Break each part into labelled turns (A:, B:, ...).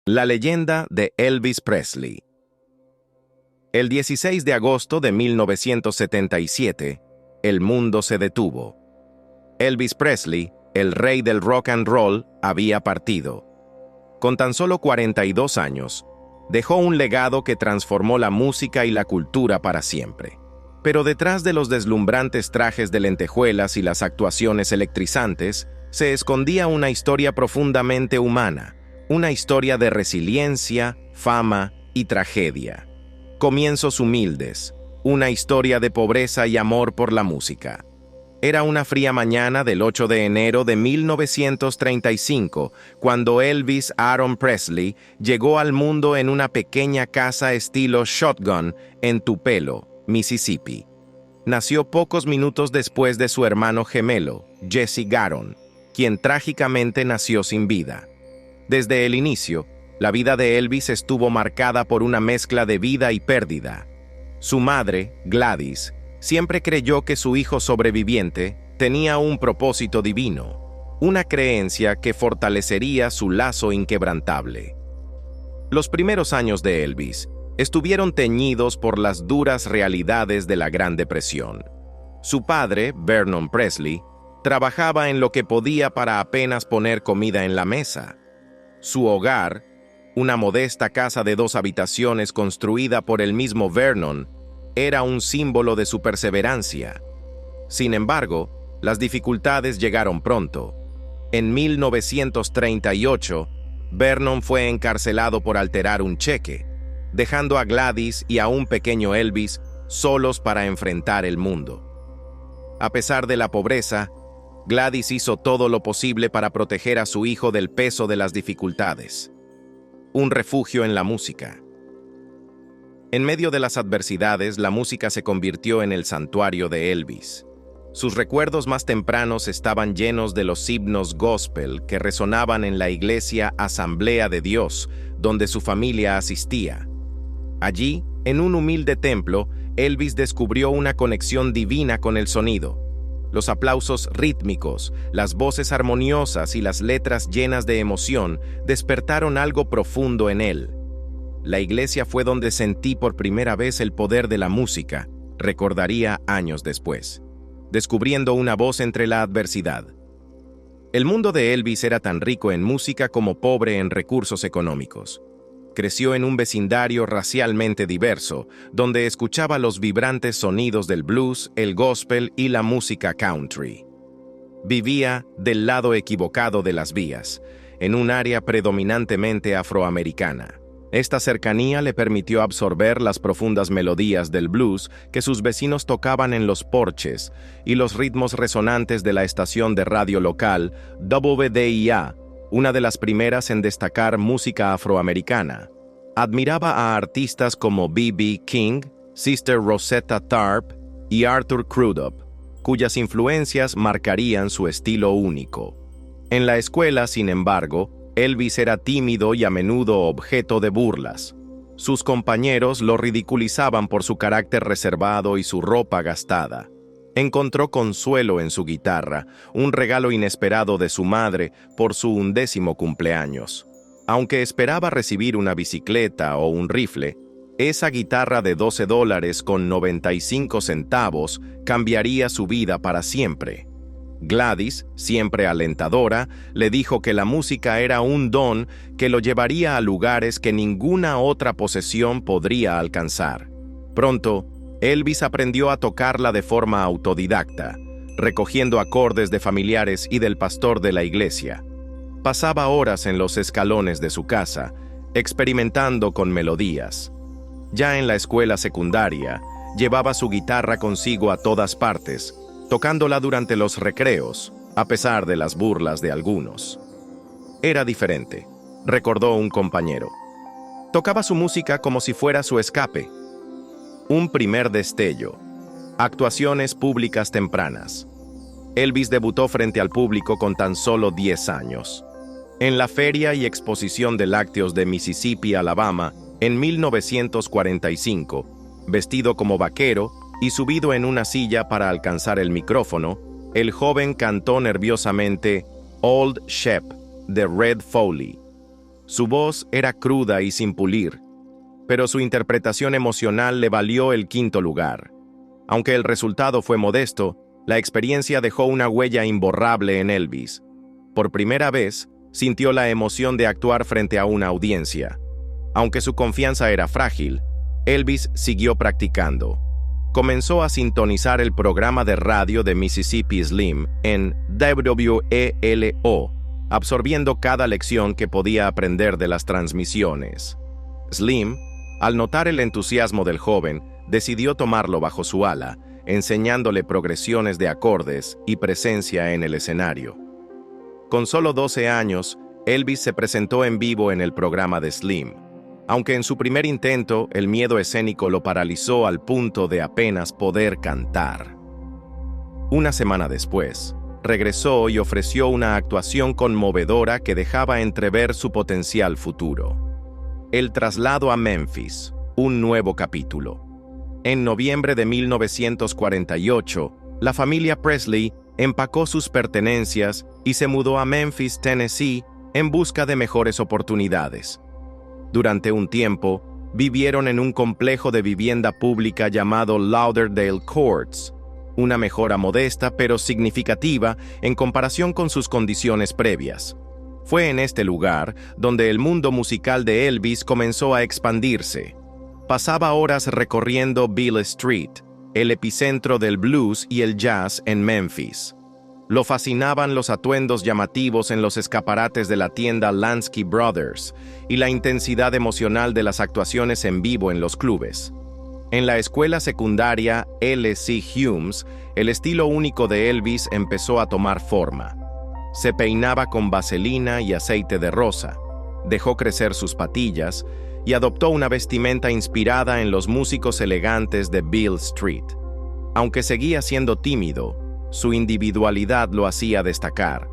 A: La leyenda de Elvis Presley. El 16 de agosto de 1977, el mundo se detuvo. Elvis Presley, el rey del rock and roll, había partido. Con tan solo 42 años, dejó un legado que transformó la música y la cultura para siempre. Pero detrás de los deslumbrantes trajes de lentejuelas y las actuaciones electrizantes, se escondía una historia profundamente humana. Una historia de resiliencia, fama y tragedia. Comienzos humildes, una historia de pobreza y amor por la música. Era una fría mañana del 8 de enero de 1935, cuando Elvis Aaron Presley llegó al mundo en una pequeña casa estilo shotgun en Tupelo, Mississippi. Nació pocos minutos después de su hermano gemelo, Jesse Garon, quien trágicamente nació sin vida. Desde el inicio, la vida de Elvis estuvo marcada por una mezcla de vida y pérdida. Su madre, Gladys, siempre creyó que su hijo sobreviviente tenía un propósito divino, una creencia que fortalecería su lazo inquebrantable. Los primeros años de Elvis estuvieron teñidos por las duras realidades de la Gran Depresión. Su padre, Vernon Presley, trabajaba en lo que podía para apenas poner comida en la mesa. Su hogar, una modesta casa de 2 habitaciones construida por el mismo Vernon, era un símbolo de su perseverancia. Sin embargo, las dificultades llegaron pronto. En 1938, Vernon fue encarcelado por alterar un cheque, dejando a Gladys y a un pequeño Elvis solos para enfrentar el mundo. A pesar de la pobreza, Gladys hizo todo lo posible para proteger a su hijo del peso de las dificultades. Un refugio en la música. En medio de las adversidades, la música se convirtió en el santuario de Elvis. Sus recuerdos más tempranos estaban llenos de los himnos gospel que resonaban en la iglesia Asamblea de Dios, donde su familia asistía. Allí, en un humilde templo, Elvis descubrió una conexión divina con el sonido. Los aplausos rítmicos, las voces armoniosas y las letras llenas de emoción despertaron algo profundo en él. La iglesia fue donde sentí por primera vez el poder de la música, recordaría años después, descubriendo una voz entre la adversidad. El mundo de Elvis era tan rico en música como pobre en recursos económicos. Creció en un vecindario racialmente diverso, donde escuchaba los vibrantes sonidos del blues, el gospel y la música country. Vivía del lado equivocado de las vías, en un área predominantemente afroamericana. Esta cercanía le permitió absorber las profundas melodías del blues que sus vecinos tocaban en los porches y los ritmos resonantes de la estación de radio local WDIA, una de las primeras en destacar música afroamericana. Admiraba a artistas como B.B. King, Sister Rosetta Tharpe y Arthur Crudup, cuyas influencias marcarían su estilo único. En la escuela, sin embargo, Elvis era tímido y a menudo objeto de burlas. Sus compañeros lo ridiculizaban por su carácter reservado y su ropa gastada. Encontró consuelo en su guitarra, un regalo inesperado de su madre por su 11º cumpleaños. Aunque esperaba recibir una bicicleta o un rifle, esa guitarra de $12.95 cambiaría su vida para siempre. Gladys, siempre alentadora, le dijo que la música era un don que lo llevaría a lugares que ninguna otra posesión podría alcanzar. Pronto, Elvis aprendió a tocarla de forma autodidacta, recogiendo acordes de familiares y del pastor de la iglesia. Pasaba horas en los escalones de su casa, experimentando con melodías. Ya en la escuela secundaria, llevaba su guitarra consigo a todas partes, tocándola durante los recreos, a pesar de las burlas de algunos. Era diferente, recordó un compañero. Tocaba su música como si fuera su escape. Un primer destello. Actuaciones públicas tempranas. Elvis debutó frente al público con tan solo 10 años. En la Feria y Exposición de Lácteos de Mississippi, Alabama, en 1945, vestido como vaquero y subido en una silla para alcanzar el micrófono, el joven cantó nerviosamente Old Shep de Red Foley. Su voz era cruda y sin pulir, pero su interpretación emocional le valió el quinto lugar. Aunque el resultado fue modesto, la experiencia dejó una huella imborrable en Elvis. Por primera vez, sintió la emoción de actuar frente a una audiencia. Aunque su confianza era frágil, Elvis siguió practicando. Comenzó a sintonizar el programa de radio de Mississippi Slim en WELO, absorbiendo cada lección que podía aprender de las transmisiones. Slim, al notar el entusiasmo del joven, decidió tomarlo bajo su ala, enseñándole progresiones de acordes y presencia en el escenario. Con solo 12 años, Elvis se presentó en vivo en el programa de Slim. Aunque en su primer intento el miedo escénico lo paralizó al punto de apenas poder cantar. Una semana después, regresó y ofreció una actuación conmovedora que dejaba entrever su potencial futuro. El traslado a Memphis, un nuevo capítulo. En noviembre de 1948, la familia Presley empacó sus pertenencias y se mudó a Memphis, Tennessee, en busca de mejores oportunidades. Durante un tiempo, vivieron en un complejo de vivienda pública llamado Lauderdale Courts, una mejora modesta pero significativa en comparación con sus condiciones previas. Fue en este lugar donde el mundo musical de Elvis comenzó a expandirse. Pasaba horas recorriendo Beale Street, el epicentro del blues y el jazz en Memphis. Lo fascinaban los atuendos llamativos en los escaparates de la tienda Lansky Brothers y la intensidad emocional de las actuaciones en vivo en los clubes. En la escuela secundaria L.C. Humes, el estilo único de Elvis empezó a tomar forma. Se peinaba con vaselina y aceite de rosa, dejó crecer sus patillas y adoptó una vestimenta inspirada en los músicos elegantes de Beale Street. Aunque seguía siendo tímido, su individualidad lo hacía destacar.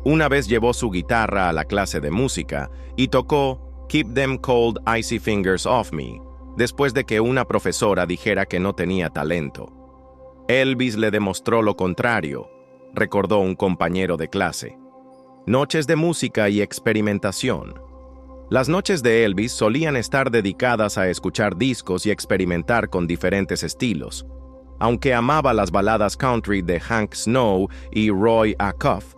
A: Una vez llevó su guitarra a la clase de música y tocó Keep Them Cold Icy Fingers Off Me, después de que una profesora dijera que no tenía talento. Elvis le demostró lo contrario, recordó un compañero de clase. Noches de música y experimentación. Las noches de Elvis solían estar dedicadas a escuchar discos y experimentar con diferentes estilos. Aunque amaba las baladas country de Hank Snow y Roy Acuff,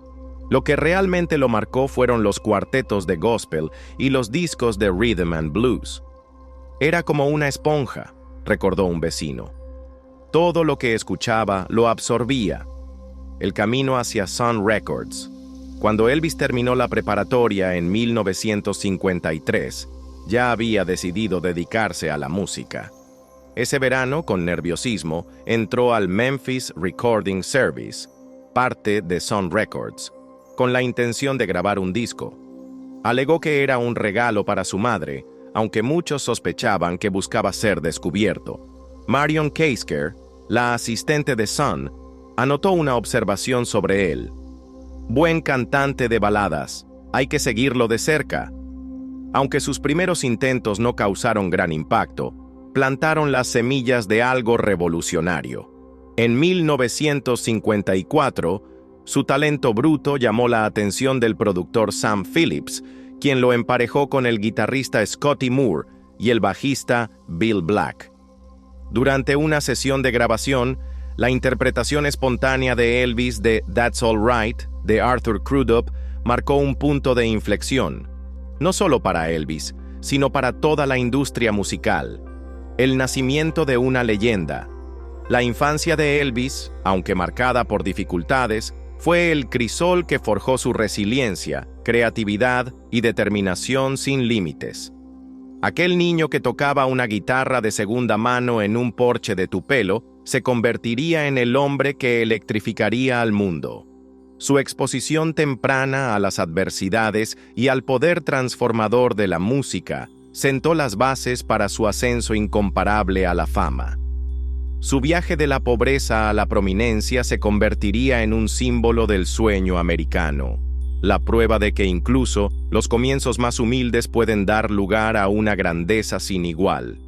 A: lo que realmente lo marcó fueron los cuartetos de gospel y los discos de rhythm and blues. Era como una esponja, recordó un vecino. Todo lo que escuchaba lo absorbía. El camino hacia Sun Records. Cuando Elvis terminó la preparatoria en 1953, ya había decidido dedicarse a la música. Ese verano, con nerviosismo, entró al Memphis Recording Service, parte de Sun Records, con la intención de grabar un disco. Alegó que era un regalo para su madre, aunque muchos sospechaban que buscaba ser descubierto. Marion Keisker, la asistente de Sun, anotó una observación sobre él. Buen cantante de baladas, hay que seguirlo de cerca. Aunque sus primeros intentos no causaron gran impacto, plantaron las semillas de algo revolucionario. En 1954, su talento bruto llamó la atención del productor Sam Phillips, quien lo emparejó con el guitarrista Scotty Moore y el bajista Bill Black. Durante una sesión de grabación, la interpretación espontánea de Elvis de That's All Right, de Arthur Crudup, marcó un punto de inflexión, no solo para Elvis, sino para toda la industria musical. El nacimiento de una leyenda. La infancia de Elvis, aunque marcada por dificultades, fue el crisol que forjó su resiliencia, creatividad y determinación sin límites. Aquel niño que tocaba una guitarra de segunda mano en un porche de Tupelo se convertiría en el hombre que electrificaría al mundo. Su exposición temprana a las adversidades y al poder transformador de la música sentó las bases para su ascenso incomparable a la fama. Su viaje de la pobreza a la prominencia se convertiría en un símbolo del sueño americano, la prueba de que incluso los comienzos más humildes pueden dar lugar a una grandeza sin igual.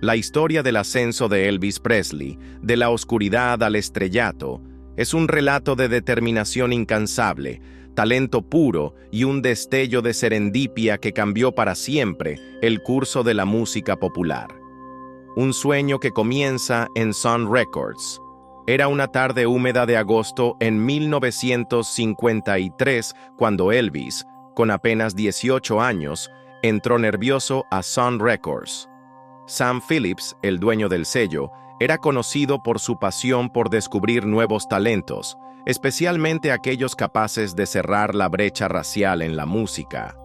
A: La historia del ascenso de Elvis Presley, de la oscuridad al estrellato, es un relato de determinación incansable, talento puro y un destello de serendipia que cambió para siempre el curso de la música popular. Un sueño que comienza en Sun Records. Era una tarde húmeda de agosto en 1953 cuando Elvis, con apenas 18 años, entró nervioso a Sun Records. Sam Phillips, el dueño del sello, era conocido por su pasión por descubrir nuevos talentos, especialmente aquellos capaces de cerrar la brecha racial en la música.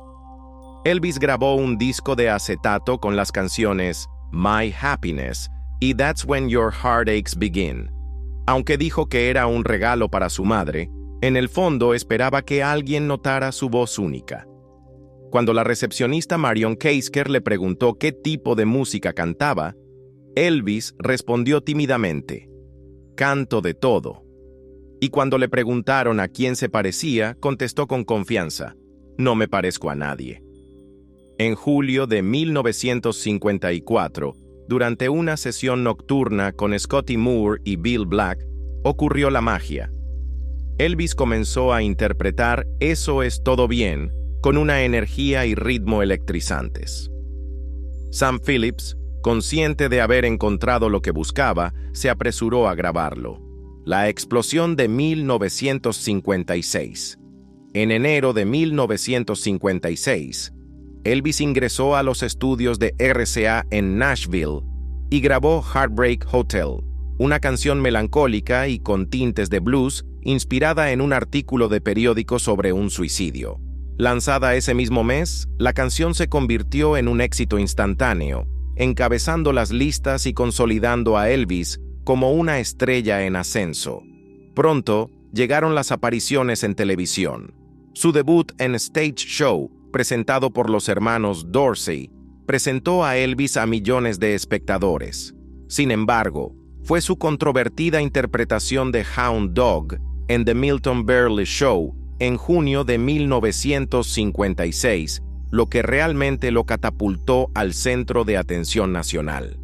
A: Elvis grabó un disco de acetato con las canciones My Happiness y That's When Your Heartaches Begin. Aunque dijo que era un regalo para su madre, en el fondo esperaba que alguien notara su voz única. Cuando la recepcionista Marion Keisker le preguntó qué tipo de música cantaba, Elvis respondió tímidamente, «Canto de todo». Y cuando le preguntaron a quién se parecía, contestó con confianza, «No me parezco a nadie». En julio de 1954, durante una sesión nocturna con Scotty Moore y Bill Black, ocurrió la magia. Elvis comenzó a interpretar Eso es todo bien, con una energía y ritmo electrizantes. Sam Phillips, consciente de haber encontrado lo que buscaba, se apresuró a grabarlo. La explosión de 1956. En enero de 1956, Elvis ingresó a los estudios de RCA en Nashville y grabó Heartbreak Hotel, una canción melancólica y con tintes de blues inspirada en un artículo de periódico sobre un suicidio. Lanzada ese mismo mes, la canción se convirtió en un éxito instantáneo, encabezando las listas y consolidando a Elvis como una estrella en ascenso. Pronto llegaron las apariciones en televisión. Su debut en Stage Show, presentado por los hermanos Dorsey, presentó a Elvis a millones de espectadores. Sin embargo, fue su controvertida interpretación de Hound Dog en The Milton Berle Show en junio de 1956 lo que realmente lo catapultó al centro de atención nacional.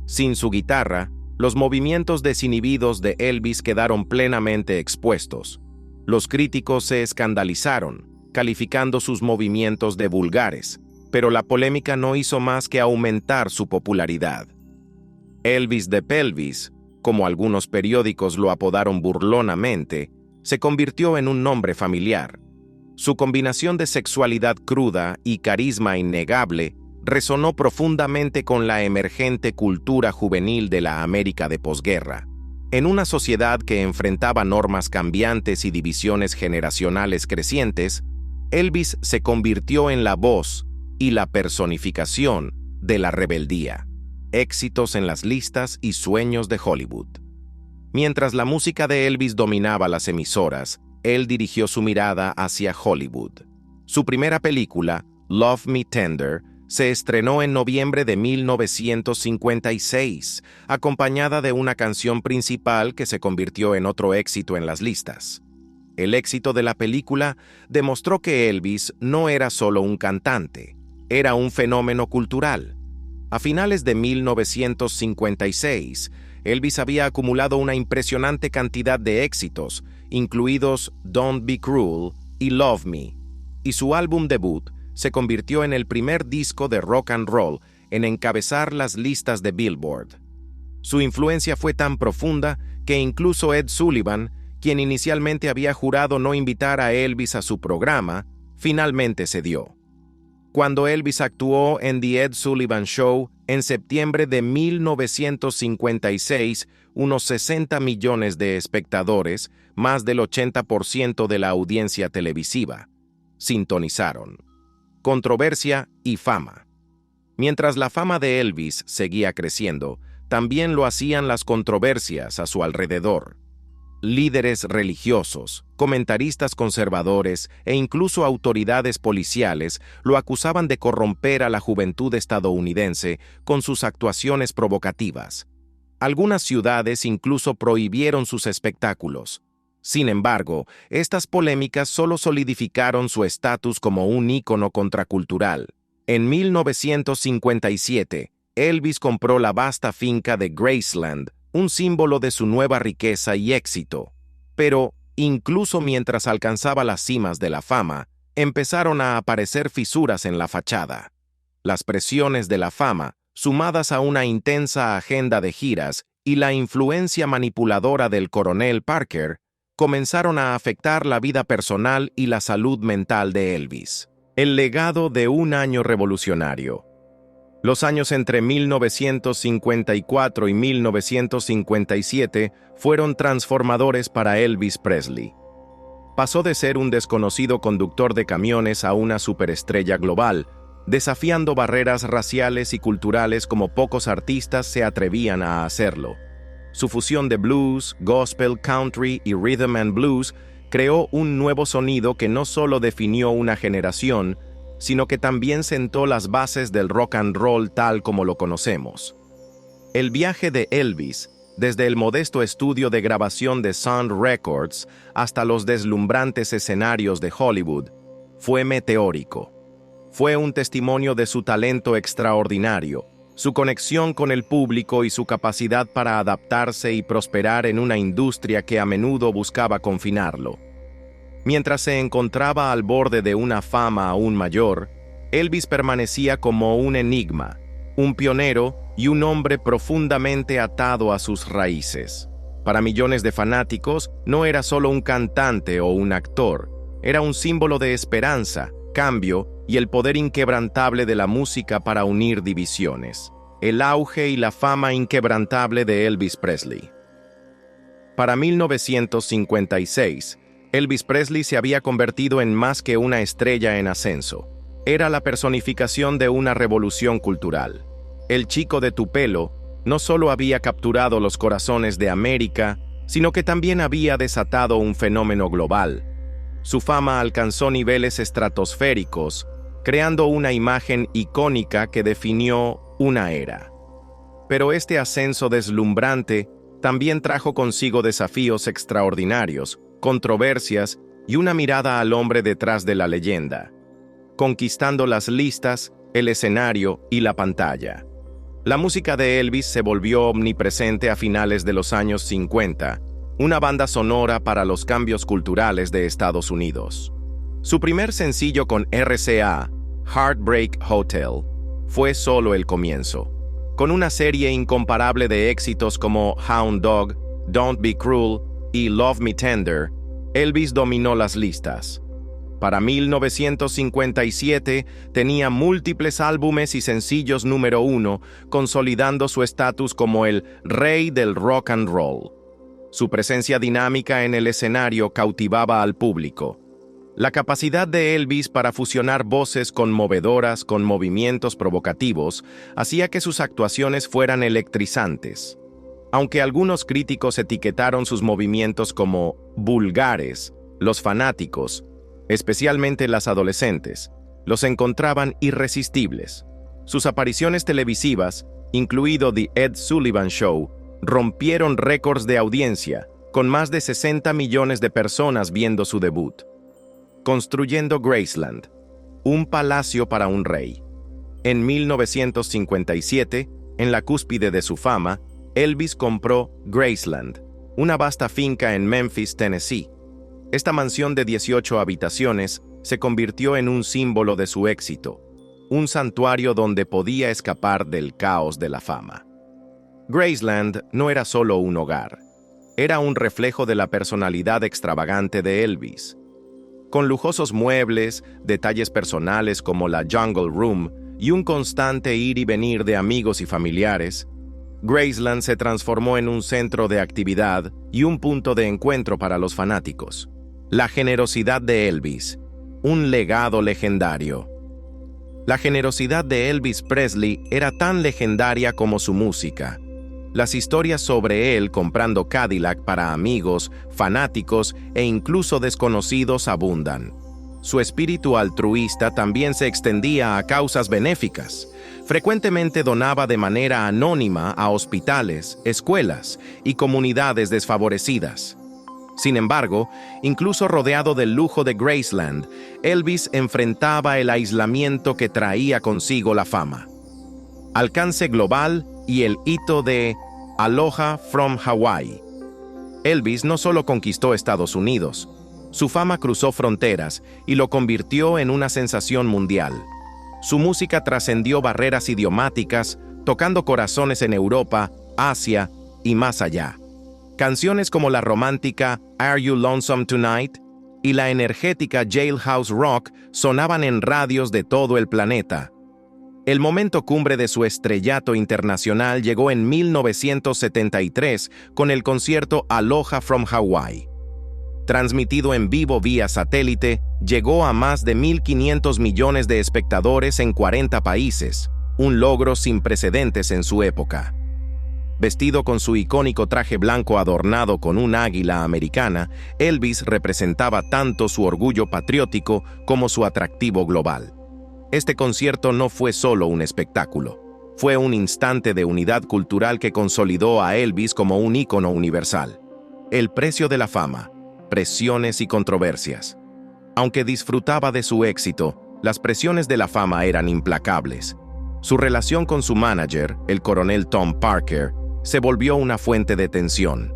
A: Sin su guitarra, los movimientos desinhibidos de Elvis quedaron plenamente expuestos. Los críticos se escandalizaron, calificando sus movimientos de vulgares, pero la polémica no hizo más que aumentar su popularidad. Elvis de Pelvis, como algunos periódicos lo apodaron burlonamente, se convirtió en un nombre familiar. Su combinación de sexualidad cruda y carisma innegable resonó profundamente con la emergente cultura juvenil de la América de posguerra. En una sociedad que enfrentaba normas cambiantes y divisiones generacionales crecientes, Elvis se convirtió en la voz y la personificación de la rebeldía, éxitos en las listas y sueños de Hollywood. Mientras la música de Elvis dominaba las emisoras, él dirigió su mirada hacia Hollywood. Su primera película, Love Me Tender, se estrenó en noviembre de 1956, acompañada de una canción principal que se convirtió en otro éxito en las listas. El éxito de la película demostró que Elvis no era solo un cantante, era un fenómeno cultural. A finales de 1956, Elvis había acumulado una impresionante cantidad de éxitos, incluidos Don't Be Cruel y Love Me, y su álbum debut se convirtió en el primer disco de rock and roll en encabezar las listas de Billboard. Su influencia fue tan profunda que incluso Ed Sullivan, quien inicialmente había jurado no invitar a Elvis a su programa, finalmente cedió. Cuando Elvis actuó en The Ed Sullivan Show en septiembre de 1956, unos 60 millones de espectadores, más del 80% de la audiencia televisiva, sintonizaron. Controversia y fama. Mientras la fama de Elvis seguía creciendo, también lo hacían las controversias a su alrededor. Líderes religiosos, comentaristas conservadores e incluso autoridades policiales lo acusaban de corromper a la juventud estadounidense con sus actuaciones provocativas. Algunas ciudades incluso prohibieron sus espectáculos. Sin embargo, estas polémicas solo solidificaron su estatus como un ícono contracultural. En 1957, Elvis compró la vasta finca de Graceland, un símbolo de su nueva riqueza y éxito. Pero, incluso mientras alcanzaba las cimas de la fama, empezaron a aparecer fisuras en la fachada. Las presiones de la fama, sumadas a una intensa agenda de giras y la influencia manipuladora del coronel Parker, comenzaron a afectar la vida personal y la salud mental de Elvis. El legado de un año revolucionario. Los años entre 1954 y 1957 fueron transformadores para Elvis Presley. Pasó de ser un desconocido conductor de camiones a una superestrella global, desafiando barreras raciales y culturales como pocos artistas se atrevían a hacerlo. Su fusión de blues, gospel, country y rhythm and blues creó un nuevo sonido que no solo definió una generación, sino que también sentó las bases del rock and roll tal como lo conocemos. El viaje de Elvis, desde el modesto estudio de grabación de Sound Records hasta los deslumbrantes escenarios de Hollywood, fue meteórico. Fue un testimonio de su talento extraordinario, su conexión con el público y su capacidad para adaptarse y prosperar en una industria que a menudo buscaba confinarlo. Mientras se encontraba al borde de una fama aún mayor, Elvis permanecía como un enigma, un pionero y un hombre profundamente atado a sus raíces. Para millones de fanáticos, no era solo un cantante o un actor, era un símbolo de esperanza, cambio y el poder inquebrantable de la música para unir divisiones. El auge y la fama inquebrantable de Elvis Presley. Para 1956, Elvis Presley se había convertido en más que una estrella en ascenso. Era la personificación de una revolución cultural. El chico de Tupelo no solo había capturado los corazones de América, sino que también había desatado un fenómeno global. Su fama alcanzó niveles estratosféricos, creando una imagen icónica que definió una era. Pero este ascenso deslumbrante también trajo consigo desafíos extraordinarios, controversias y una mirada al hombre detrás de la leyenda, conquistando las listas, el escenario y la pantalla. La música de Elvis se volvió omnipresente a finales de los años 50, una banda sonora para los cambios culturales de Estados Unidos. Su primer sencillo con RCA, Heartbreak Hotel, fue solo el comienzo. Con una serie incomparable de éxitos como Hound Dog, Don't Be Cruel y Love Me Tender, Elvis dominó las listas. Para 1957 tenía múltiples álbumes y sencillos número 1, consolidando su estatus como el rey del rock and roll. Su presencia dinámica en el escenario cautivaba al público. La capacidad de Elvis para fusionar voces conmovedoras con movimientos provocativos hacía que sus actuaciones fueran electrizantes. Aunque algunos críticos etiquetaron sus movimientos como vulgares, los fanáticos, especialmente las adolescentes, los encontraban irresistibles. Sus apariciones televisivas, incluido The Ed Sullivan Show, rompieron récords de audiencia, con más de 60 millones de personas viendo su debut. Construyendo Graceland, un palacio para un rey. En 1957, en la cúspide de su fama, Elvis compró Graceland, una vasta finca en Memphis, Tennessee. Esta mansión de 18 habitaciones se convirtió en un símbolo de su éxito, un santuario donde podía escapar del caos de la fama. Graceland no era solo un hogar, era un reflejo de la personalidad extravagante de Elvis. Con lujosos muebles, detalles personales como la Jungle Room y un constante ir y venir de amigos y familiares, Graceland se transformó en un centro de actividad y un punto de encuentro para los fanáticos. La generosidad de Elvis, un legado legendario. La generosidad de Elvis Presley era tan legendaria como su música. Las historias sobre él comprando Cadillac para amigos, fanáticos e incluso desconocidos abundan. Su espíritu altruista también se extendía a causas benéficas. Frecuentemente donaba de manera anónima a hospitales, escuelas y comunidades desfavorecidas. Sin embargo, incluso rodeado del lujo de Graceland, Elvis enfrentaba el aislamiento que traía consigo la fama. Alcance global y el hito de Aloha from Hawaii. Elvis no solo conquistó Estados Unidos, su fama cruzó fronteras y lo convirtió en una sensación mundial. Su música trascendió barreras idiomáticas, tocando corazones en Europa, Asia y más allá. Canciones como la romántica Are You Lonesome Tonight y la energética Jailhouse Rock sonaban en radios de todo el planeta. El momento cumbre de su estrellato internacional llegó en 1973 con el concierto Aloha from Hawaii. Transmitido en vivo vía satélite, llegó a más de 1.500 millones de espectadores en 40 países, un logro sin precedentes en su época. Vestido con su icónico traje blanco adornado con un águila americana, Elvis representaba tanto su orgullo patriótico como su atractivo global. Este concierto no fue solo un espectáculo, fue un instante de unidad cultural que consolidó a Elvis como un ícono universal. El precio de la fama, presiones y controversias. Aunque disfrutaba de su éxito, las presiones de la fama eran implacables. Su relación con su manager, el coronel Tom Parker, se volvió una fuente de tensión.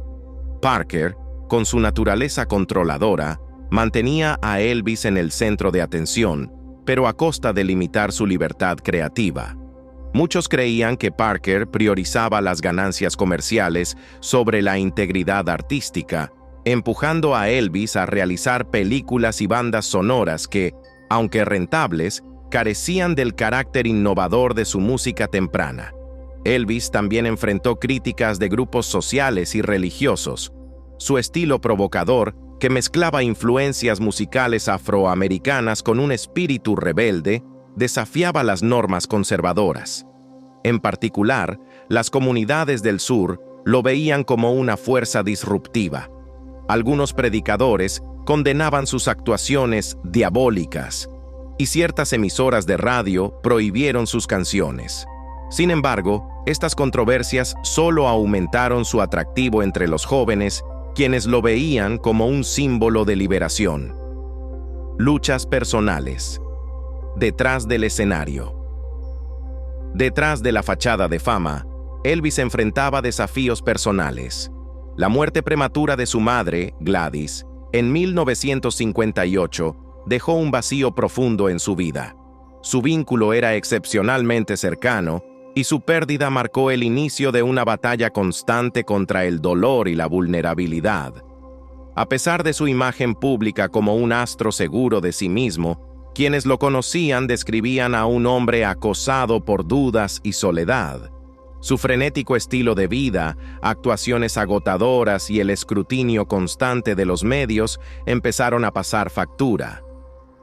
A: Parker, con su naturaleza controladora, mantenía a Elvis en el centro de atención, pero a costa de limitar su libertad creativa. Muchos creían que Parker priorizaba las ganancias comerciales sobre la integridad artística, empujando a Elvis a realizar películas y bandas sonoras que, aunque rentables, carecían del carácter innovador de su música temprana. Elvis también enfrentó críticas de grupos sociales y religiosos. Su estilo provocador, que mezclaba influencias musicales afroamericanas con un espíritu rebelde, desafiaba las normas conservadoras. En particular, las comunidades del sur lo veían como una fuerza disruptiva. Algunos predicadores condenaban sus actuaciones diabólicas, y ciertas emisoras de radio prohibieron sus canciones. Sin embargo, estas controversias solo aumentaron su atractivo entre los jóvenes, quienes lo veían como un símbolo de liberación. Luchas personales. Detrás del escenario. Detrás de la fachada de fama, Elvis enfrentaba desafíos personales. La muerte prematura de su madre, Gladys, en 1958, dejó un vacío profundo en su vida. Su vínculo era excepcionalmente cercano, y su pérdida marcó el inicio de una batalla constante contra el dolor y la vulnerabilidad. A pesar de su imagen pública como un astro seguro de sí mismo, quienes lo conocían describían a un hombre acosado por dudas y soledad. Su frenético estilo de vida, actuaciones agotadoras y el escrutinio constante de los medios empezaron a pasar factura.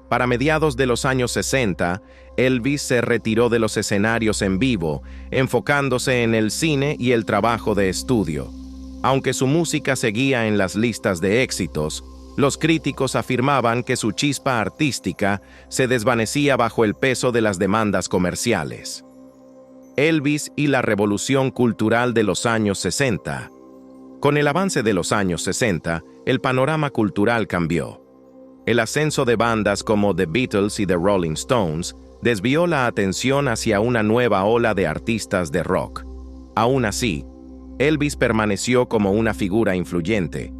A: Para mediados de los años 60, Elvis se retiró de los escenarios en vivo, enfocándose en el cine y el trabajo de estudio. Aunque su música seguía en las listas de éxitos, los críticos afirmaban que su chispa artística se desvanecía bajo el peso de las demandas comerciales. Elvis y la revolución cultural de los años 60. Con el avance de los años 60, el panorama cultural cambió. El ascenso de bandas como The Beatles y The Rolling Stones desvió la atención hacia una nueva ola de artistas de rock. Aún así, Elvis permaneció como una figura influyente.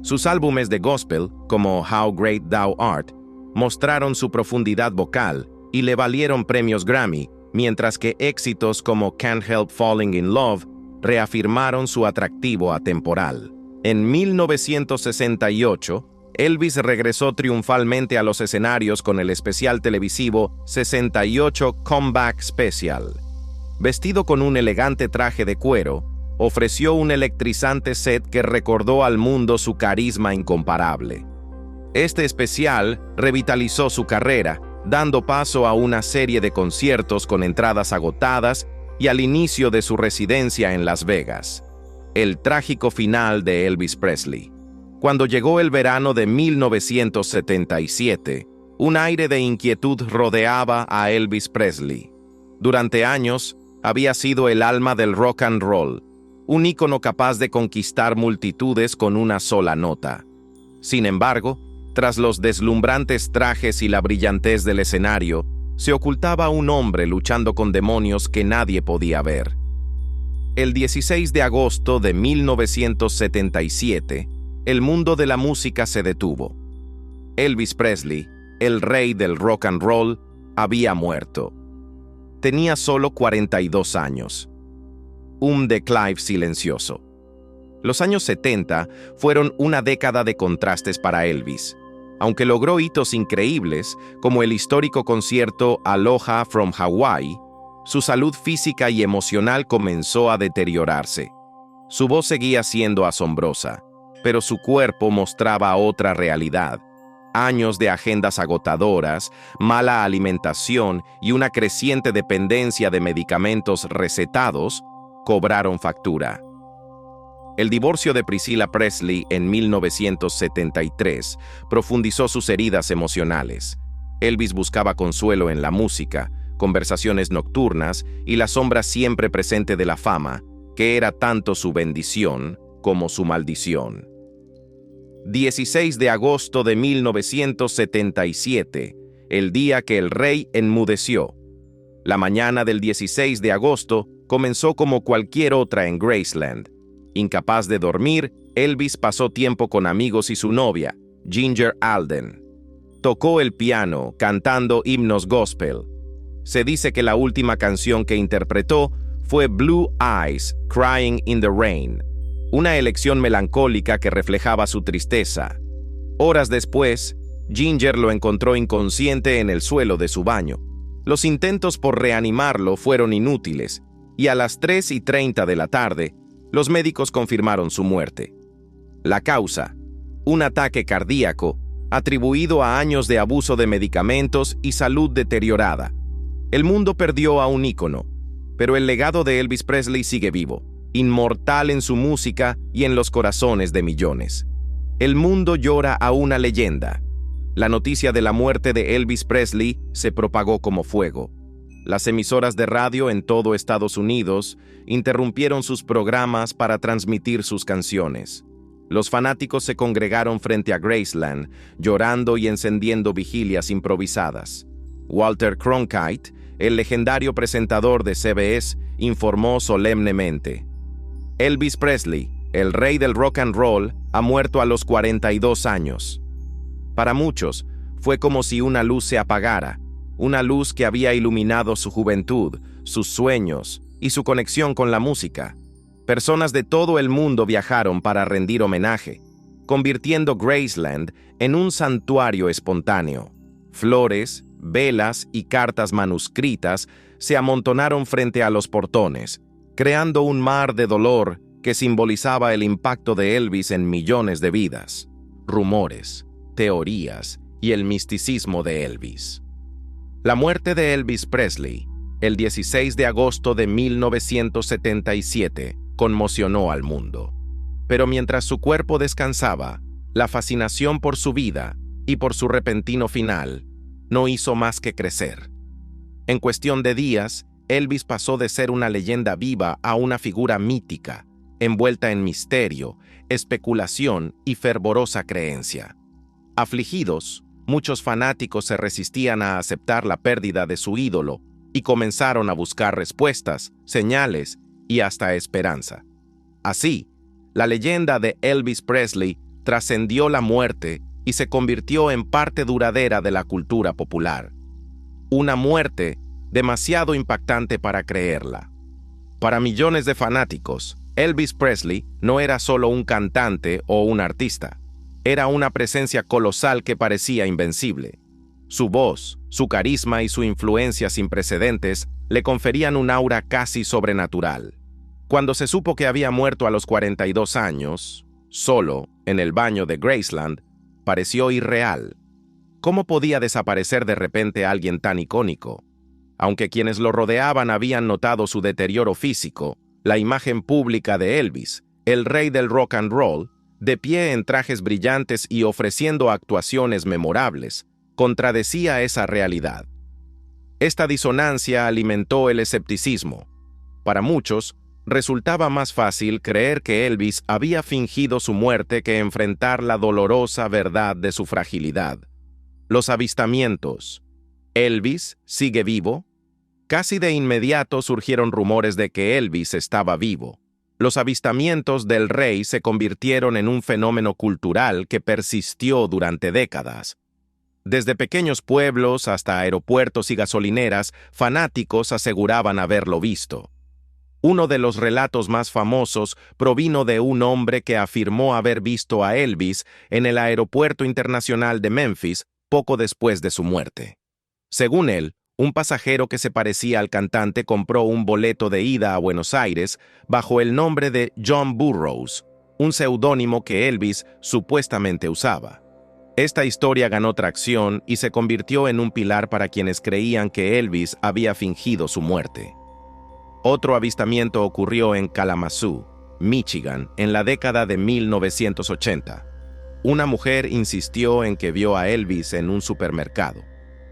A: Sus álbumes de gospel, como How Great Thou Art, mostraron su profundidad vocal y le valieron premios Grammy, mientras que éxitos como Can't Help Falling in Love reafirmaron su atractivo atemporal. En 1968, Elvis regresó triunfalmente a los escenarios con el especial televisivo 68 Comeback Special. Vestido con un elegante traje de cuero, ofreció un electrizante set que recordó al mundo su carisma incomparable. Este especial revitalizó su carrera, dando paso a una serie de conciertos con entradas agotadas y al inicio de su residencia en Las Vegas. El trágico final de Elvis Presley. Cuando llegó el verano de 1977, un aire de inquietud rodeaba a Elvis Presley. Durante años, había sido el alma del rock and roll, un ícono capaz de conquistar multitudes con una sola nota. Sin embargo, tras los deslumbrantes trajes y la brillantez del escenario, se ocultaba un hombre luchando con demonios que nadie podía ver. El 16 de agosto de 1977, el mundo de la música se detuvo. Elvis Presley, el rey del rock and roll, había muerto. Tenía solo 42 años. Un declive silencioso. Los años 70 fueron una década de contrastes para Elvis, aunque logró hitos increíbles como el histórico concierto Aloha from Hawaii. Su salud física y emocional comenzó a deteriorarse. Su voz seguía siendo asombrosa, pero su cuerpo mostraba otra realidad. Años de agendas agotadoras, mala alimentación y una creciente dependencia de medicamentos recetados cobraron factura. El divorcio de Priscilla Presley en 1973 profundizó sus heridas emocionales. Elvis buscaba consuelo en la música, conversaciones nocturnas y la sombra siempre presente de la fama, que era tanto su bendición como su maldición. 16 de agosto de 1977, el día que el rey enmudeció. La mañana del 16 de agosto comenzó como cualquier otra en Graceland. Incapaz de dormir, Elvis pasó tiempo con amigos y su novia, Ginger Alden. Tocó el piano, cantando himnos gospel. Se dice que la última canción que interpretó fue Blue Eyes, Crying in the Rain, una elección melancólica que reflejaba su tristeza. Horas después, Ginger lo encontró inconsciente en el suelo de su baño. Los intentos por reanimarlo fueron inútiles, y a las 3:30 de la tarde, los médicos confirmaron su muerte. La causa: un ataque cardíaco, atribuido a años de abuso de medicamentos y salud deteriorada. El mundo perdió a un ícono, pero el legado de Elvis Presley sigue vivo, inmortal en su música y en los corazones de millones. El mundo llora a una leyenda. La noticia de la muerte de Elvis Presley se propagó como fuego. Las emisoras de radio en todo Estados Unidos interrumpieron sus programas para transmitir sus canciones. Los fanáticos se congregaron frente a Graceland, llorando y encendiendo vigilias improvisadas. Walter Cronkite, el legendario presentador de CBS, informó solemnemente: Elvis Presley, el rey del rock and roll, ha muerto a los 42 años. Para muchos, fue como si una luz se apagara, una luz que había iluminado su juventud, sus sueños y su conexión con la música. Personas de todo el mundo viajaron para rendir homenaje, convirtiendo Graceland en un santuario espontáneo. Flores, velas y cartas manuscritas se amontonaron frente a los portones, creando un mar de dolor que simbolizaba el impacto de Elvis en millones de vidas. Rumores, teorías y el misticismo de Elvis. La muerte de Elvis Presley, el 16 de agosto de 1977, conmocionó al mundo. Pero mientras su cuerpo descansaba, la fascinación por su vida y por su repentino final no hizo más que crecer. En cuestión de días, Elvis pasó de ser una leyenda viva a una figura mítica, envuelta en misterio, especulación y fervorosa creencia. Afligidos, muchos fanáticos se resistían a aceptar la pérdida de su ídolo y comenzaron a buscar respuestas, señales y hasta esperanza. Así, la leyenda de Elvis Presley trascendió la muerte y se convirtió en parte duradera de la cultura popular. Una muerte demasiado impactante para creerla. Para millones de fanáticos, Elvis Presley no era solo un cantante o un artista. Era una presencia colosal que parecía invencible. Su voz, su carisma y su influencia sin precedentes le conferían un aura casi sobrenatural. Cuando se supo que había muerto a los 42 años, solo, en el baño de Graceland, pareció irreal. ¿Cómo podía desaparecer de repente alguien tan icónico? Aunque quienes lo rodeaban habían notado su deterioro físico, la imagen pública de Elvis, el rey del rock and roll, de pie en trajes brillantes y ofreciendo actuaciones memorables, contradecía esa realidad. Esta disonancia alimentó el escepticismo. Para muchos, resultaba más fácil creer que Elvis había fingido su muerte que enfrentar la dolorosa verdad de su fragilidad. Los avistamientos. ¿Elvis sigue vivo? Casi de inmediato surgieron rumores de que Elvis estaba vivo. Los avistamientos del rey se convirtieron en un fenómeno cultural que persistió durante décadas. Desde pequeños pueblos hasta aeropuertos y gasolineras, fanáticos aseguraban haberlo visto. Uno de los relatos más famosos provino de un hombre que afirmó haber visto a Elvis en el Aeropuerto Internacional de Memphis poco después de su muerte. Según él, un pasajero que se parecía al cantante compró un boleto de ida a Buenos Aires bajo el nombre de John Burroughs, un seudónimo que Elvis supuestamente usaba. Esta historia ganó tracción y se convirtió en un pilar para quienes creían que Elvis había fingido su muerte. Otro avistamiento ocurrió en Kalamazoo, Michigan, en la década de 1980. Una mujer insistió en que vio a Elvis en un supermercado,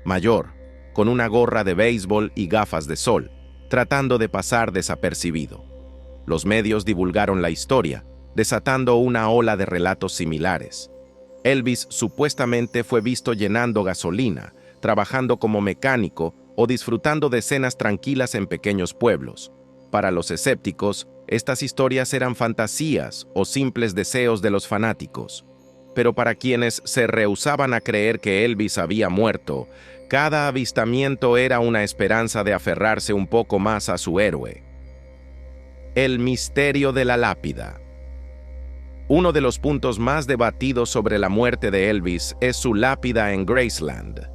A: mayor, con una gorra de béisbol y gafas de sol, tratando de pasar desapercibido. Los medios divulgaron la historia, desatando una ola de relatos similares. Elvis supuestamente fue visto llenando gasolina, trabajando como mecánico o disfrutando de cenas tranquilas en pequeños pueblos. Para los escépticos, estas historias eran fantasías o simples deseos de los fanáticos. Pero para quienes se rehusaban a creer que Elvis había muerto, cada avistamiento era una esperanza de aferrarse un poco más a su héroe. El misterio de la lápida. Uno de los puntos más debatidos sobre la muerte de Elvis es su lápida en Graceland.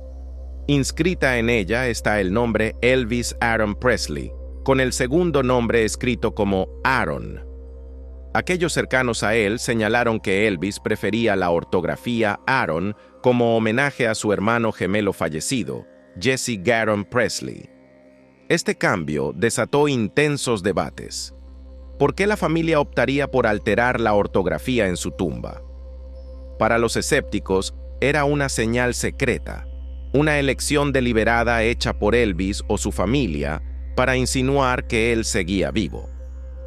A: Inscrita en ella está el nombre Elvis Aaron Presley, con el segundo nombre escrito como Aaron. Aquellos cercanos a él señalaron que Elvis prefería la ortografía Aaron como homenaje a su hermano gemelo fallecido, Jesse Garon Presley. Este cambio desató intensos debates. ¿Por qué la familia optaría por alterar la ortografía en su tumba? Para los escépticos, era una señal secreta, una elección deliberada hecha por Elvis o su familia para insinuar que él seguía vivo.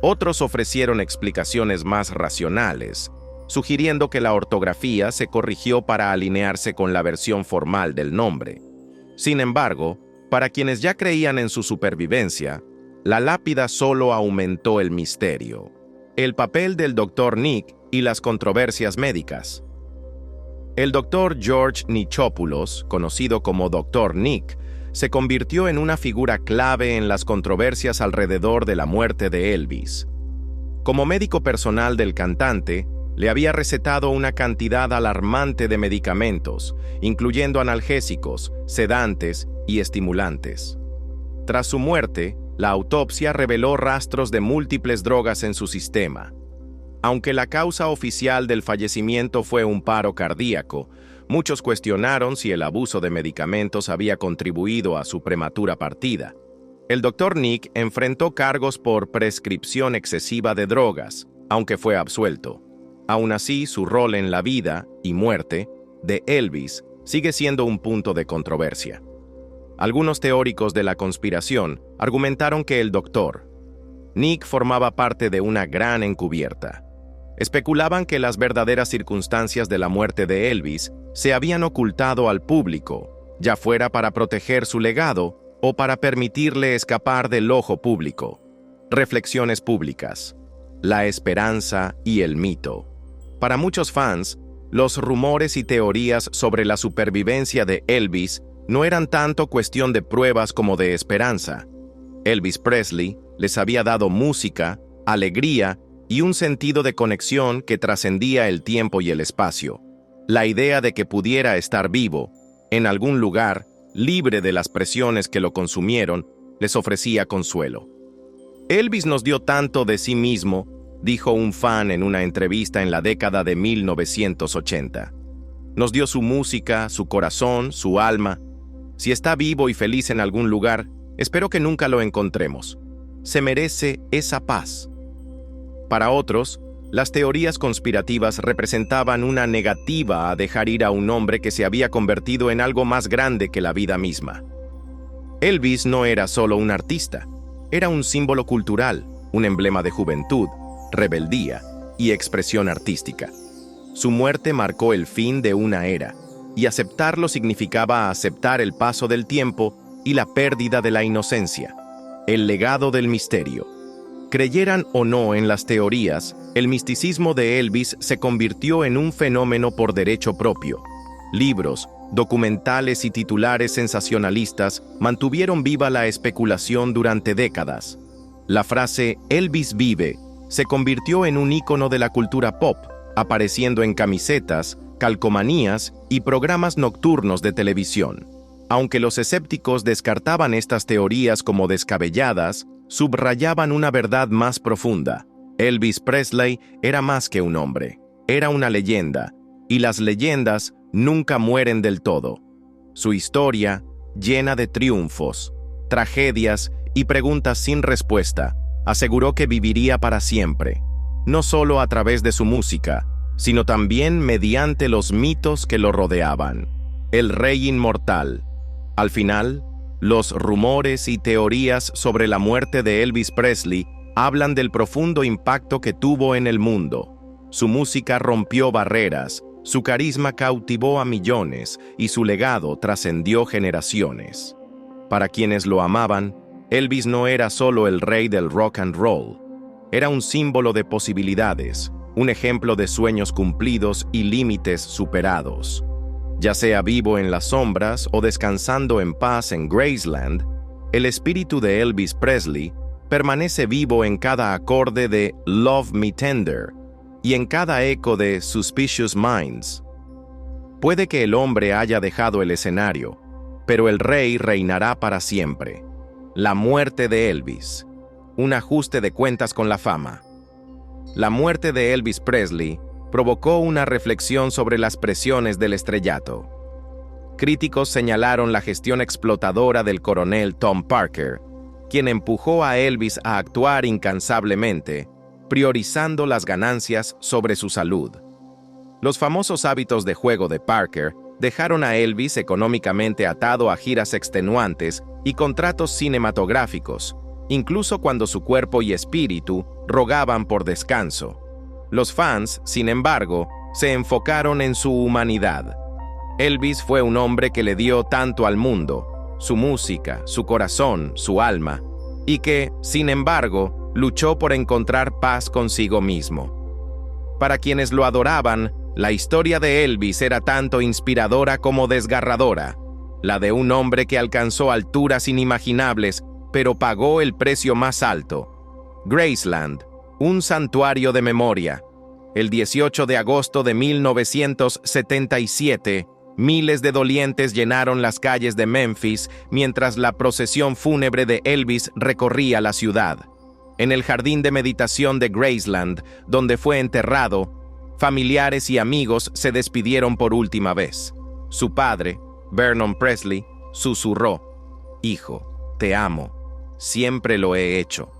A: Otros ofrecieron explicaciones más racionales, sugiriendo que la ortografía se corrigió para alinearse con la versión formal del nombre. Sin embargo, para quienes ya creían en su supervivencia, la lápida solo aumentó el misterio. El papel del Dr. Nick y las controversias médicas. El Dr. George Nichopoulos, conocido como Dr. Nick, se convirtió en una figura clave en las controversias alrededor de la muerte de Elvis. Como médico personal del cantante, le había recetado una cantidad alarmante de medicamentos, incluyendo analgésicos, sedantes y estimulantes. Tras su muerte, la autopsia reveló rastros de múltiples drogas en su sistema. Aunque la causa oficial del fallecimiento fue un paro cardíaco, muchos cuestionaron si el abuso de medicamentos había contribuido a su prematura partida. El Dr. Nick enfrentó cargos por prescripción excesiva de drogas, aunque fue absuelto. Aún así, su rol en la vida y muerte de Elvis sigue siendo un punto de controversia. Algunos teóricos de la conspiración argumentaron que el Dr. Nick formaba parte de una gran encubierta. Especulaban que las verdaderas circunstancias de la muerte de Elvis se habían ocultado al público, ya fuera para proteger su legado o para permitirle escapar del ojo público. Reflexiones públicas. La esperanza y el mito. Para muchos fans, los rumores y teorías sobre la supervivencia de Elvis no eran tanto cuestión de pruebas como de esperanza. Elvis Presley les había dado música, alegría y un sentido de conexión que trascendía el tiempo y el espacio. La idea de que pudiera estar vivo, en algún lugar, libre de las presiones que lo consumieron, les ofrecía consuelo. Elvis nos dio tanto de sí mismo, dijo un fan en una entrevista en la década de 1980. Nos dio su música, su corazón, su alma. Si está vivo y feliz en algún lugar, espero que nunca lo encontremos. Se merece esa paz. Para otros, las teorías conspirativas representaban una negativa a dejar ir a un hombre que se había convertido en algo más grande que la vida misma. Elvis no era solo un artista, era un símbolo cultural, un emblema de juventud, rebeldía y expresión artística. Su muerte marcó el fin de una era, y aceptarlo significaba aceptar el paso del tiempo y la pérdida de la inocencia. El legado del misterio. Creyeran o no en las teorías, el misticismo de Elvis se convirtió en un fenómeno por derecho propio. Libros, documentales y titulares sensacionalistas mantuvieron viva la especulación durante décadas. La frase «Elvis vive» se convirtió en un ícono de la cultura pop, apareciendo en camisetas, calcomanías y programas nocturnos de televisión. Aunque los escépticos descartaban estas teorías como descabelladas, subrayaban una verdad más profunda. Elvis Presley era más que un hombre, era una leyenda, y las leyendas nunca mueren del todo. Su historia, llena de triunfos, tragedias y preguntas sin respuesta, aseguró que viviría para siempre, no solo a través de su música, sino también mediante los mitos que lo rodeaban. El rey inmortal. Al final, los rumores y teorías sobre la muerte de Elvis Presley hablan del profundo impacto que tuvo en el mundo. Su música rompió barreras, su carisma cautivó a millones y su legado trascendió generaciones. Para quienes lo amaban, Elvis no era solo el rey del rock and roll. Era un símbolo de posibilidades, un ejemplo de sueños cumplidos y límites superados. Ya sea vivo en las sombras o descansando en paz en Graceland, el espíritu de Elvis Presley permanece vivo en cada acorde de Love Me Tender y en cada eco de Suspicious Minds. Puede que el hombre haya dejado el escenario, pero el rey reinará para siempre. La muerte de Elvis. Un ajuste de cuentas con la fama. La muerte de Elvis Presley provocó una reflexión sobre las presiones del estrellato. Críticos señalaron la gestión explotadora del coronel Tom Parker, quien empujó a Elvis a actuar incansablemente, priorizando las ganancias sobre su salud. Los famosos hábitos de juego de Parker dejaron a Elvis económicamente atado a giras extenuantes y contratos cinematográficos, incluso cuando su cuerpo y espíritu rogaban por descanso. Los fans, sin embargo, se enfocaron en su humanidad. Elvis fue un hombre que le dio tanto al mundo, su música, su corazón, su alma, y que, sin embargo, luchó por encontrar paz consigo mismo. Para quienes lo adoraban, la historia de Elvis era tanto inspiradora como desgarradora, la de un hombre que alcanzó alturas inimaginables, pero pagó el precio más alto. Graceland, un santuario de memoria. El 18 de agosto de 1977, miles de dolientes llenaron las calles de Memphis mientras la procesión fúnebre de Elvis recorría la ciudad. En el jardín de meditación de Graceland, donde fue enterrado, familiares y amigos se despidieron por última vez. Su padre, Vernon Presley, susurró: «Hijo, te amo. Siempre lo he hecho».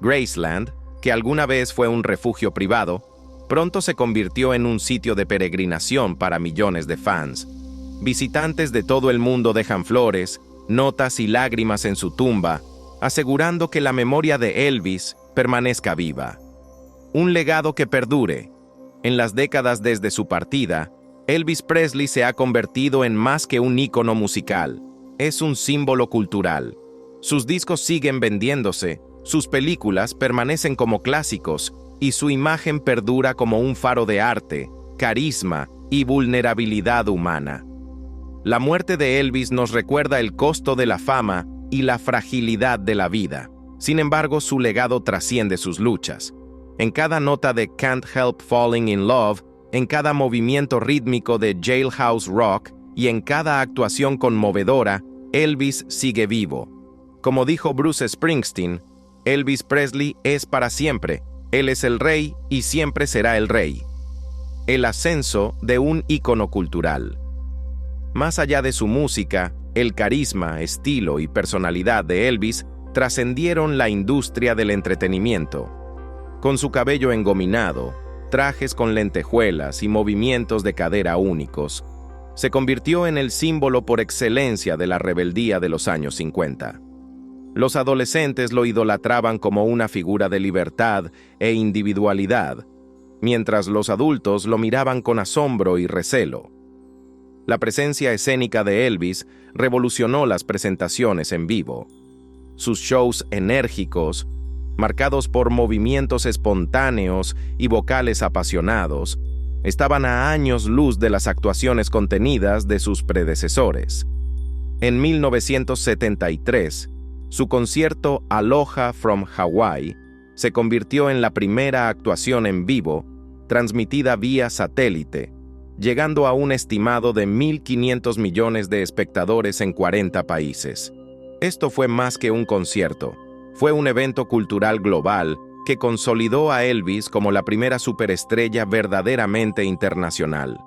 A: Graceland, que alguna vez fue un refugio privado, pronto se convirtió en un sitio de peregrinación para millones de fans. Visitantes de todo el mundo dejan flores, notas y lágrimas en su tumba, asegurando que la memoria de Elvis permanezca viva. Un legado que perdure. En las décadas desde su partida, Elvis Presley se ha convertido en más que un ícono musical. Es un símbolo cultural. Sus discos siguen vendiéndose, sus películas permanecen como clásicos y su imagen perdura como un faro de arte, carisma y vulnerabilidad humana. La muerte de Elvis nos recuerda el costo de la fama y la fragilidad de la vida. Sin embargo, su legado trasciende sus luchas. En cada nota de Can't Help Falling in Love, en cada movimiento rítmico de Jailhouse Rock y en cada actuación conmovedora, Elvis sigue vivo. Como dijo Bruce Springsteen, Elvis Presley es para siempre. Él es el rey y siempre será el rey. El ascenso de un ícono cultural. Más allá de su música, el carisma, estilo y personalidad de Elvis trascendieron la industria del entretenimiento. Con su cabello engominado, trajes con lentejuelas y movimientos de cadera únicos, se convirtió en el símbolo por excelencia de la rebeldía de los años 50. Los adolescentes lo idolatraban como una figura de libertad e individualidad, mientras los adultos lo miraban con asombro y recelo. La presencia escénica de Elvis revolucionó las presentaciones en vivo. Sus shows enérgicos, marcados por movimientos espontáneos y vocales apasionados, estaban a años luz de las actuaciones contenidas de sus predecesores. En 1973, su concierto Aloha from Hawaii se convirtió en la primera actuación en vivo, transmitida vía satélite, llegando a un estimado de 1.500 millones de espectadores en 40 países. Esto fue más que un concierto, fue un evento cultural global que consolidó a Elvis como la primera superestrella verdaderamente internacional.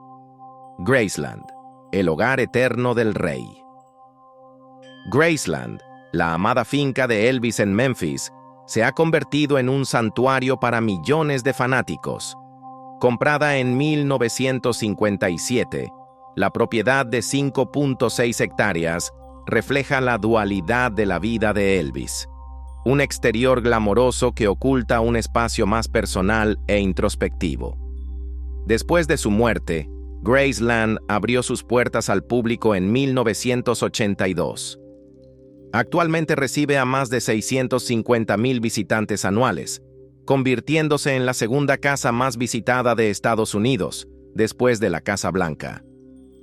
A: Graceland, el hogar eterno del rey. Graceland, la amada finca de Elvis en Memphis, se ha convertido en un santuario para millones de fanáticos. Comprada en 1957, la propiedad de 5.6 hectáreas refleja la dualidad de la vida de Elvis. Un exterior glamoroso que oculta un espacio más personal e introspectivo. Después de su muerte, Graceland abrió sus puertas al público en 1982. Actualmente recibe a más de 650,000 visitantes anuales, convirtiéndose en la segunda casa más visitada de Estados Unidos, después de la Casa Blanca.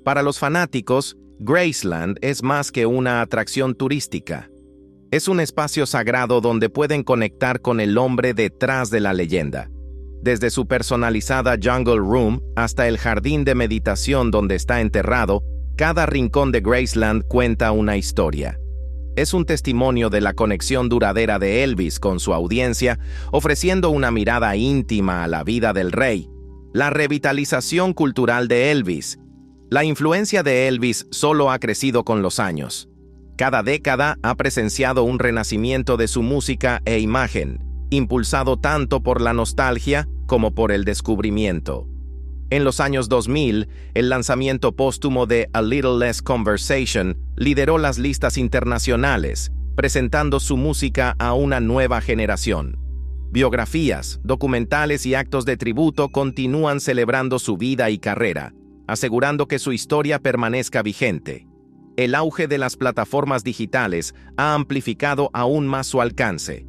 A: Para los fanáticos, Graceland es más que una atracción turística. Es un espacio sagrado donde pueden conectar con el hombre detrás de la leyenda. Desde su personalizada Jungle Room hasta el jardín de meditación donde está enterrado, cada rincón de Graceland cuenta una historia. Es un testimonio de la conexión duradera de Elvis con su audiencia, ofreciendo una mirada íntima a la vida del rey. La revitalización cultural de Elvis. La influencia de Elvis solo ha crecido con los años. Cada década ha presenciado un renacimiento de su música e imagen, impulsado tanto por la nostalgia como por el descubrimiento. En los años 2000, el lanzamiento póstumo de A Little Less Conversation lideró las listas internacionales, presentando su música a una nueva generación. Biografías, documentales y actos de tributo continúan celebrando su vida y carrera, asegurando que su historia permanezca vigente. El auge de las plataformas digitales ha amplificado aún más su alcance.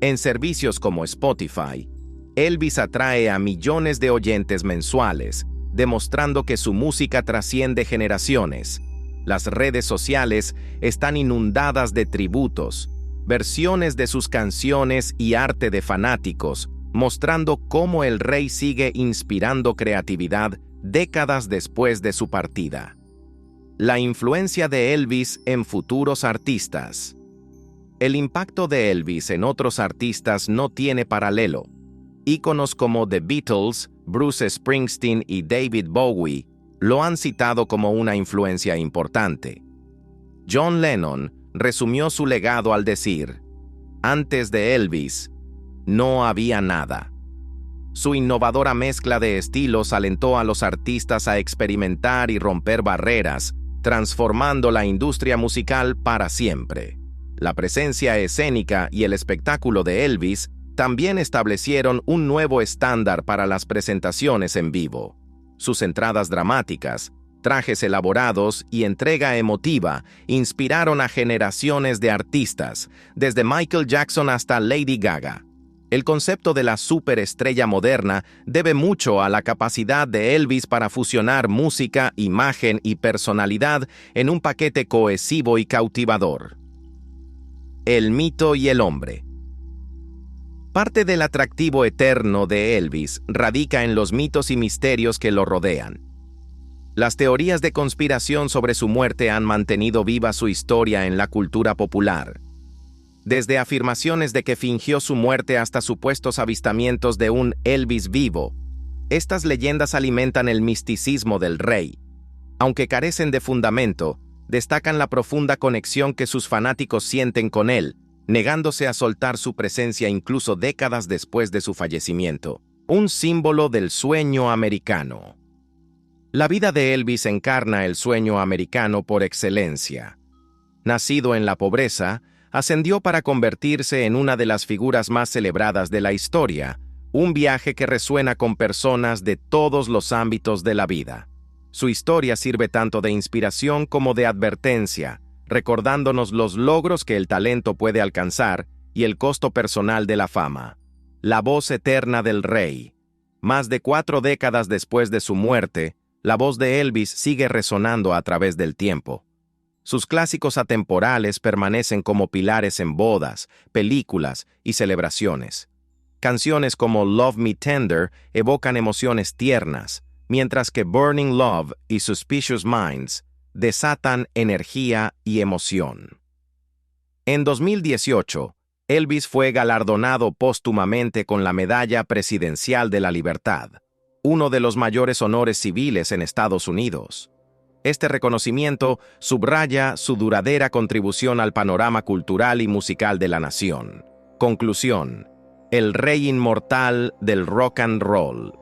A: En servicios como Spotify, Elvis atrae a millones de oyentes mensuales, demostrando que su música trasciende generaciones. Las redes sociales están inundadas de tributos, versiones de sus canciones y arte de fanáticos, mostrando cómo el rey sigue inspirando creatividad décadas después de su partida. La influencia de Elvis en futuros artistas. El impacto de Elvis en otros artistas no tiene paralelo. Íconos como The Beatles, Bruce Springsteen y David Bowie lo han citado como una influencia importante. John Lennon resumió su legado al decir: "Antes de Elvis, no había nada". Su innovadora mezcla de estilos alentó a los artistas a experimentar y romper barreras, transformando la industria musical para siempre. La presencia escénica y el espectáculo de Elvis también establecieron un nuevo estándar para las presentaciones en vivo. Sus entradas dramáticas, trajes elaborados y entrega emotiva inspiraron a generaciones de artistas, desde Michael Jackson hasta Lady Gaga. El concepto de la superestrella moderna debe mucho a la capacidad de Elvis para fusionar música, imagen y personalidad en un paquete cohesivo y cautivador. El mito y el hombre. Parte del atractivo eterno de Elvis radica en los mitos y misterios que lo rodean. Las teorías de conspiración sobre su muerte han mantenido viva su historia en la cultura popular. Desde afirmaciones de que fingió su muerte hasta supuestos avistamientos de un Elvis vivo, estas leyendas alimentan el misticismo del rey. Aunque carecen de fundamento, destacan la profunda conexión que sus fanáticos sienten con él, negándose a soltar su presencia incluso décadas después de su fallecimiento. Un símbolo del sueño americano. La vida de Elvis encarna el sueño americano por excelencia. Nacido en la pobreza, ascendió para convertirse en una de las figuras más celebradas de la historia, un viaje que resuena con personas de todos los ámbitos de la vida. Su historia sirve tanto de inspiración como de advertencia, recordándonos los logros que el talento puede alcanzar y el costo personal de la fama. La voz eterna del rey. Más de 4 décadas después de su muerte, la voz de Elvis sigue resonando a través del tiempo. Sus clásicos atemporales permanecen como pilares en bodas, películas y celebraciones. Canciones como Love Me Tender evocan emociones tiernas, mientras que Burning Love y Suspicious Minds desatan energía y emoción. En 2018, Elvis fue galardonado póstumamente con la Medalla Presidencial de la Libertad, uno de los mayores honores civiles en Estados Unidos. Este reconocimiento subraya su duradera contribución al panorama cultural y musical de la nación. Conclusión: el rey inmortal del rock and roll.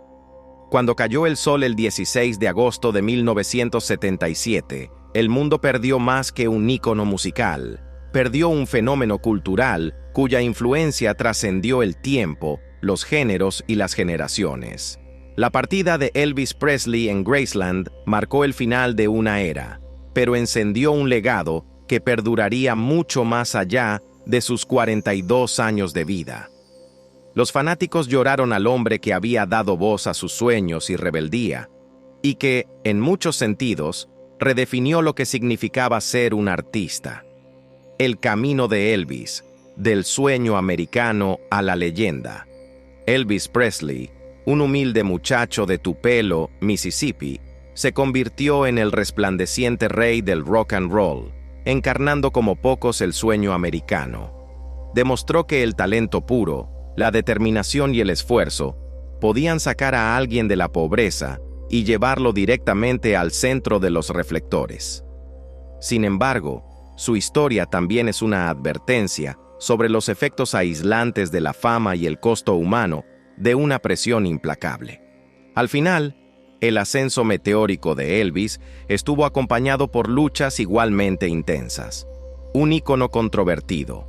A: Cuando cayó el sol el 16 de agosto de 1977, el mundo perdió más que un ícono musical. Perdió un fenómeno cultural cuya influencia trascendió el tiempo, los géneros y las generaciones. La partida de Elvis Presley en Graceland marcó el final de una era, pero encendió un legado que perduraría mucho más allá de sus 42 años de vida. Los fanáticos lloraron al hombre que había dado voz a sus sueños y rebeldía, y que, en muchos sentidos, redefinió lo que significaba ser un artista. El camino de Elvis, del sueño americano a la leyenda. Elvis Presley, un humilde muchacho de Tupelo, Mississippi, se convirtió en el resplandeciente rey del rock and roll, encarnando como pocos el sueño americano. Demostró que el talento puro, la determinación y el esfuerzo podían sacar a alguien de la pobreza y llevarlo directamente al centro de los reflectores. Sin embargo, su historia también es una advertencia sobre los efectos aislantes de la fama y el costo humano de una presión implacable. Al final, el ascenso meteórico de Elvis estuvo acompañado por luchas igualmente intensas. Un ícono controvertido.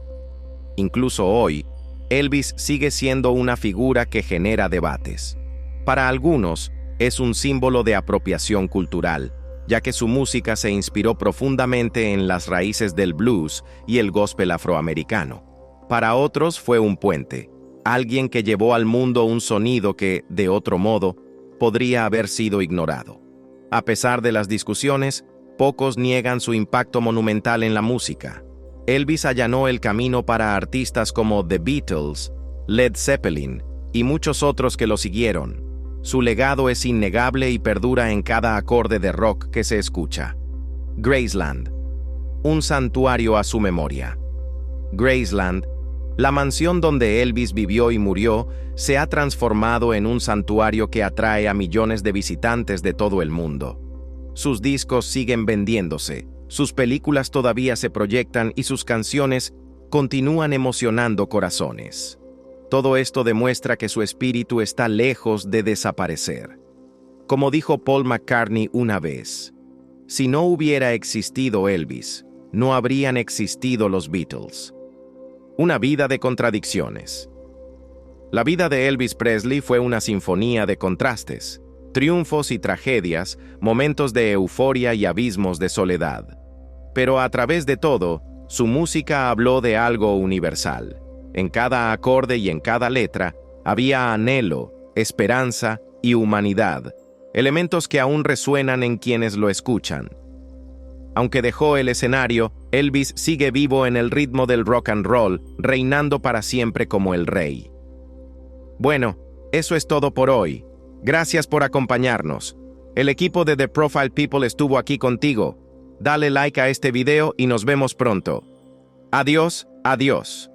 A: Incluso hoy, Elvis sigue siendo una figura que genera debates. Para algunos, es un símbolo de apropiación cultural, ya que su música se inspiró profundamente en las raíces del blues y el gospel afroamericano. Para otros fue un puente, alguien que llevó al mundo un sonido que, de otro modo, podría haber sido ignorado. A pesar de las discusiones, pocos niegan su impacto monumental en la música. Elvis allanó el camino para artistas como The Beatles, Led Zeppelin y muchos otros que lo siguieron. Su legado es innegable y perdura en cada acorde de rock que se escucha. Graceland, un santuario a su memoria. Graceland, la mansión donde Elvis vivió y murió, se ha transformado en un santuario que atrae a millones de visitantes de todo el mundo. Sus discos siguen vendiéndose, sus películas todavía se proyectan y sus canciones continúan emocionando corazones. Todo esto demuestra que su espíritu está lejos de desaparecer. Como dijo Paul McCartney una vez, si no hubiera existido Elvis, no habrían existido los Beatles. Una vida de contradicciones. La vida de Elvis Presley fue una sinfonía de contrastes, triunfos y tragedias, momentos de euforia y abismos de soledad. Pero a través de todo, su música habló de algo universal. En cada acorde y en cada letra había anhelo, esperanza y humanidad, elementos que aún resuenan en quienes lo escuchan. Aunque dejó el escenario, Elvis sigue vivo en el ritmo del rock and roll, reinando para siempre como el rey. Bueno, eso es todo por hoy. Gracias por acompañarnos. El equipo de The Profile People estuvo aquí contigo. Dale like a este video y nos vemos pronto. Adiós, adiós.